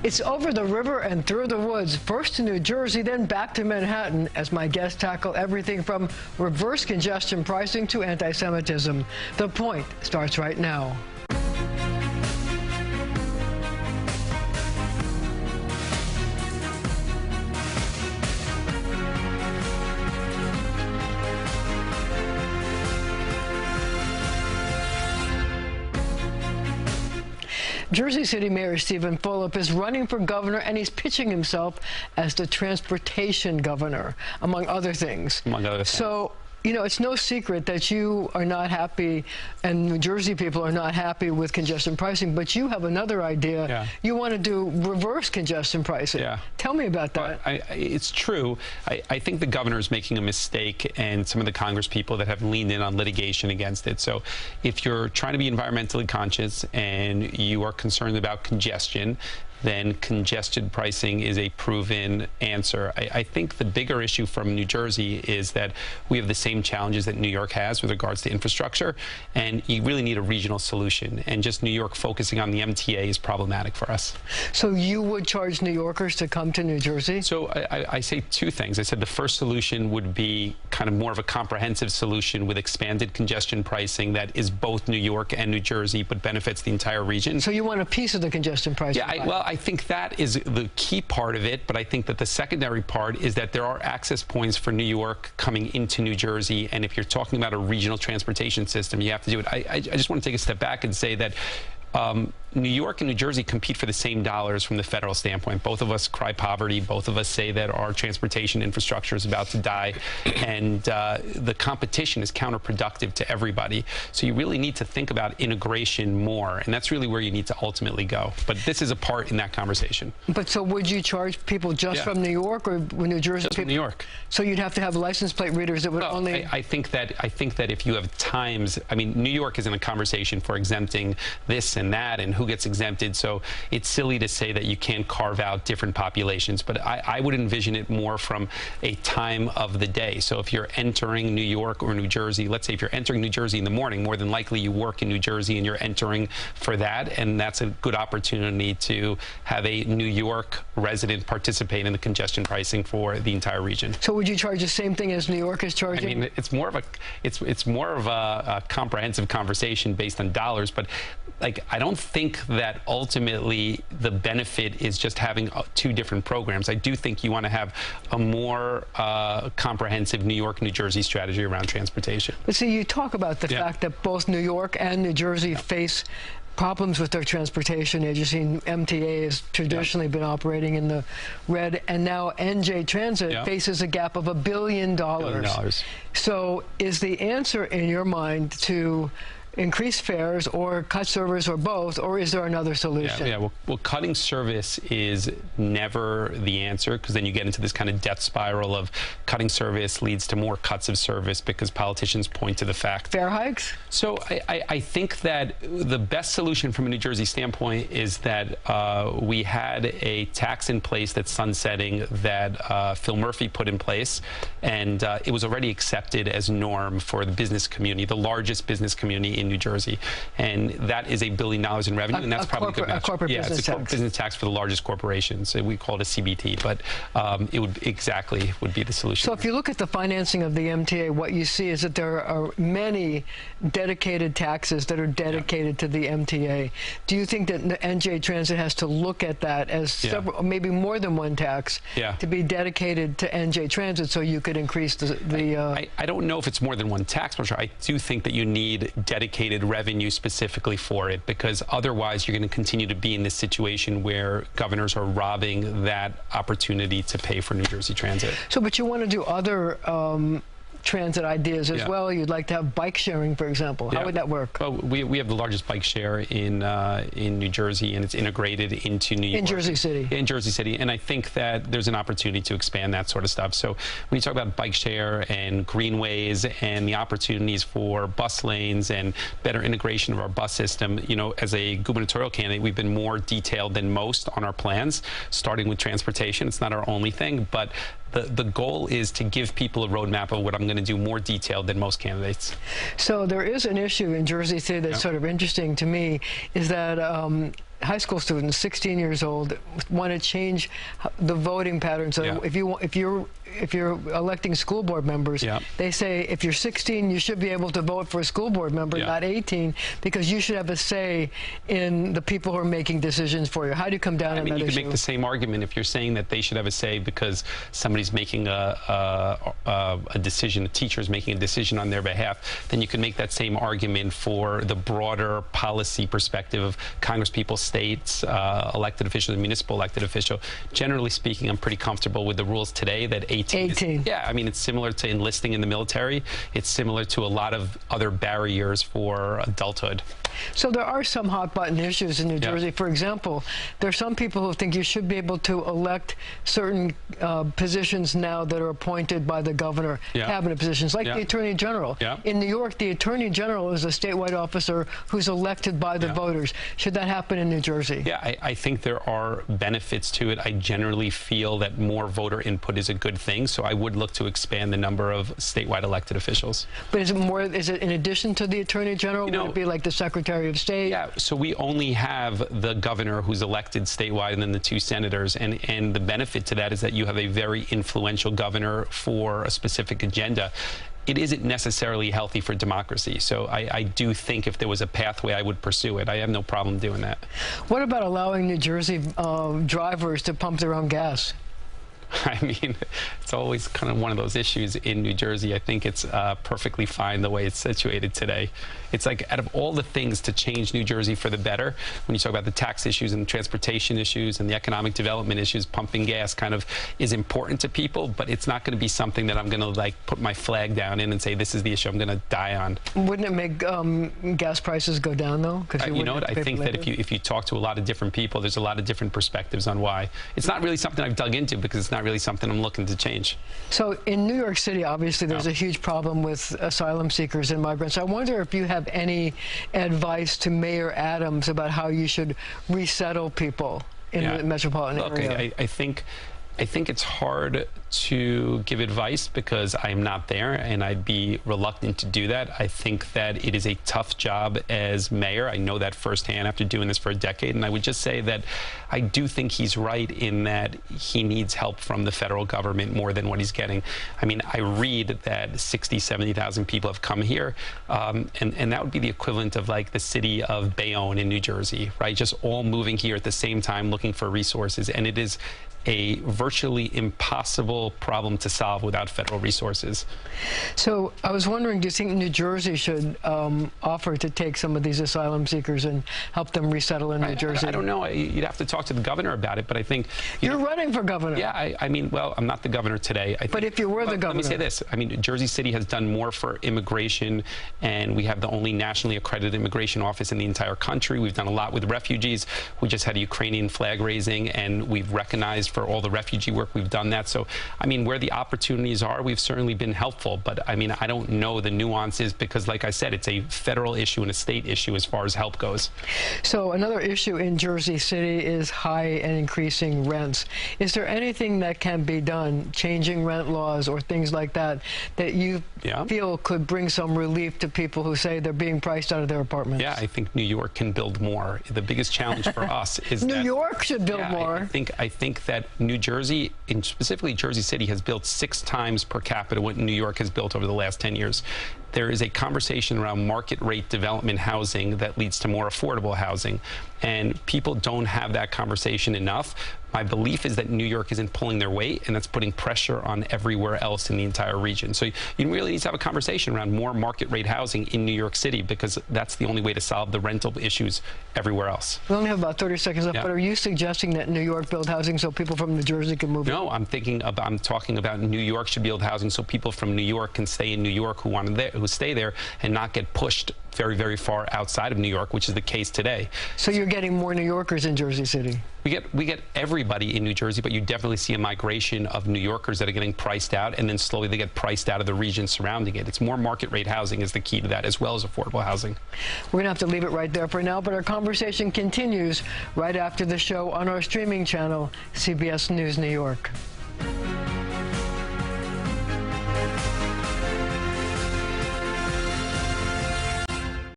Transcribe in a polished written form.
It's over the river and through the woods, first to New Jersey, then back to Manhattan, as my guests tackle everything from reverse congestion pricing to anti-Semitism. The Point starts right now. Jersey City Mayor Steven Fulop is running for governor, and he's pitching himself as the transportation governor, among other things. So, you know, it's no secret that you are not happy, and New Jersey people are not happy with congestion pricing, but you have another idea. Yeah. You want to do reverse congestion pricing. Yeah. Tell me about that. It's true. I think the governor is making a mistake, and some of the Congress people that have leaned in on litigation against it. So if you're trying to be environmentally conscious and you are concerned about congestion, then congestion pricing is a proven answer. I think the bigger issue from New Jersey is that we have the same challenges that New York has with regards to infrastructure, and you really need a regional solution. And just New York focusing on the MTA is problematic for us. So you would charge New Yorkers to come to New Jersey? So I say two things. I said the first solution would be kind of more of a comprehensive solution with expanded congestion pricing that is both New York and New Jersey, but benefits the entire region. So you want a piece of the congestion pricing? Yeah, well, I think that is the key part of it, but I think that the secondary part is that there are access points for New York coming into New Jersey, and if you're talking about a regional transportation system, you have to do it. I just want to take a step back and say that New York and New Jersey compete for the same dollars from the federal standpoint. Both of us cry poverty. Both of us say that our transportation infrastructure is about to die, and the competition is counterproductive to everybody. So you really need to think about integration more, and that's really where you need to ultimately go. But this is a part in that conversation. But so would you charge people just from New York, or New Jersey? Just from New York. So you'd have to have license plate readers that would only... I think that if you have times, I mean, New York is in a conversation for exempting this and that and who gets exempted, so it's silly to say that you can't carve out different populations, but I would envision it more from a time of the day. So if you're entering New York or New Jersey, let's say if you're entering New Jersey in the morning, more than likely you work in New Jersey and you're entering for that, and that's a good opportunity to have a New York resident participate in the congestion pricing for the entire region. So would you charge the same thing as New York is charging? I mean, it's more of a comprehensive conversation based on dollars, but like, I don't think that ultimately the benefit is just having two different programs. I do think you want to have a more comprehensive New York, New Jersey strategy around transportation. But see, you talk about the fact that both New York and New Jersey face problems with their transportation. As you've seen, MTA has traditionally been operating in the red, and now NJ Transit faces a gap of $1 billion. So is the answer in your mind to increase fares or cut service or both, or is there another solution? Well, cutting service is never the answer, because then you get into this kind of death spiral of cutting service leads to more cuts of service because politicians point to the fact. Fare hikes? So I think that the best solution from a New Jersey standpoint is that we had a tax in place that's sunsetting that Phil Murphy put in place, and it was already accepted as norm for the business community, the largest business community in New Jersey, and that is $1 billion in revenue, and that's probably a good match. Business it's a business tax for the largest corporations. So we call it a CBT, but it would be the solution. So if you look at the financing of the MTA, what you see is that there are many dedicated taxes that are dedicated to the MTA. Do you think that NJ Transit has to look at that as several, maybe more than one tax to be dedicated to NJ Transit, so you could increase the I don't know if it's more than one tax, Marcia. I do think that you need dedicated revenue specifically for it, because otherwise you're going to continue to be in this situation where governors are robbing that opportunity to pay for New Jersey Transit. So, but you want to do other transit ideas as well. You'd like to have bike sharing, for example. How would that work? Well, we have the largest bike share in New Jersey, and it's integrated into New York. In Jersey City. In Jersey City, and I think that there's an opportunity to expand that sort of stuff. So when you talk about bike share and greenways and the opportunities for bus lanes and better integration of our bus system, you know, as a gubernatorial candidate, we've been more detailed than most on our plans, starting with transportation. It's not our only thing, but the goal is to give people a roadmap of what I'm going to do more detailed than most candidates. So there is an issue in Jersey City that's sort of interesting to me, is that high school students, 16 years old, want to change the voting pattern. So if you're electing school board members, they say if you're 16, you should be able to vote for a school board member, not 18, because you should have a say in the people who are making decisions for you. How do you come down on that issue? You can make the same argument if you're saying that they should have a say because somebody's making a decision, a teacher's making a decision on their behalf. Then you can make that same argument for the broader policy perspective of Congress people, states, elected officials, municipal elected official. Generally speaking, I'm pretty comfortable with the rules today that 18. Yeah, I mean, it's similar to enlisting in the military. It's similar to a lot of other barriers for adulthood. So there are some hot button issues in New Jersey. For example, there are some people who think you should be able to elect certain positions now that are appointed by the governor, cabinet positions, like the Attorney General. In New York, the Attorney General is a statewide officer who's elected by the voters. Should that happen in New Jersey? Yeah, I think there are benefits to it. I generally feel that more voter input is a good thing, so I would look to expand the number of statewide elected officials. But is it more, is it in addition to the Attorney General? Would it be like the Secretary of State? Yeah, so we only have the governor who's elected statewide and then the 2 senators, and the benefit to that is that you have a very influential governor for a specific agenda. It isn't necessarily healthy for democracy. So I do think if there was a pathway, I would pursue it. I have no problem doing that. What about allowing New Jersey drivers to pump their own gas? I mean, it's always kind of one of those issues in New Jersey. I think it's perfectly fine the way it's situated today. It's like out of all the things to change New Jersey for the better, when you talk about the tax issues and the transportation issues and the economic development issues, pumping gas kind of is important to people, but it's not going to be something that I'm going to like put my flag down in and say this is the issue I'm going to die on. Wouldn't it make gas prices go down though? You know what? I think that if you talk to a lot of different people, there's a lot of different perspectives on why. It's not really something I've dug into because it's not really something I'm looking to change. So in New York City, obviously, there's a huge problem with asylum seekers and migrants. I wonder if you have any advice to Mayor Adams about how you should resettle people in the metropolitan area. I think it's hard to give advice because I'm not there and I'd be reluctant to do that. I think that it is a tough job as mayor. I know that firsthand after doing this for a decade, and I would just say that I do think he's right in that he needs help from the federal government more than what he's getting. I mean, I read that 60, 70,000 people have come here, and that would be the equivalent of like the city of Bayonne in New Jersey, right? Just all moving here at the same time looking for resources, and it is a virtually impossible problem to solve without federal resources. So I was wondering, do you think New Jersey should offer to take some of these asylum seekers and help them resettle in New Jersey? I don't know. You'd have to talk to the governor about it, but I think... You're running for governor. Yeah, I mean, well, I'm not the governor today. But if you were the governor... Let me say this. I mean, Jersey City has done more for immigration, and we have the only nationally accredited immigration office in the entire country. We've done a lot with refugees. We just had a Ukrainian flag raising, and we've recognized for all the refugee work we've done that. So, I mean, where the opportunities are, we've certainly been helpful. But, I mean, I don't know the nuances because, like I said, it's a federal issue and a state issue as far as help goes. So another issue in Jersey City is high and increasing rents. Is there anything that can be done, changing rent laws or things like that, that you feel could bring some relief to people who say they're being priced out of their apartments? Yeah, I think New York can build more. The biggest challenge for us is New York should build more. I think that New Jersey, and specifically Jersey City, has built 6 times per capita what New York has built over the last 10 years. There is a conversation around market rate development housing that leads to more affordable housing, and people don't have that conversation enough. My belief is that New York isn't pulling their weight, and that's putting pressure on everywhere else in the entire region. So you really need to have a conversation around more market rate housing in New York City, because that's the only way to solve the rental issues everywhere else. We only have about 30 seconds left, but are you suggesting that New York build housing so people from New Jersey can move in? No, I'm talking about New York should build housing so people from New York can stay in New York who stay there and not get pushed very, very far outside of New York, which is the case today. So you're getting more New Yorkers in Jersey City? We get everybody in New Jersey, but you definitely see a migration of New Yorkers that are getting priced out, and then slowly they get priced out of the region surrounding it. It's more market rate housing is the key to that, as well as affordable housing. We're going to have to leave it right there for now, but our conversation continues right after the show on our streaming channel, CBS News New York.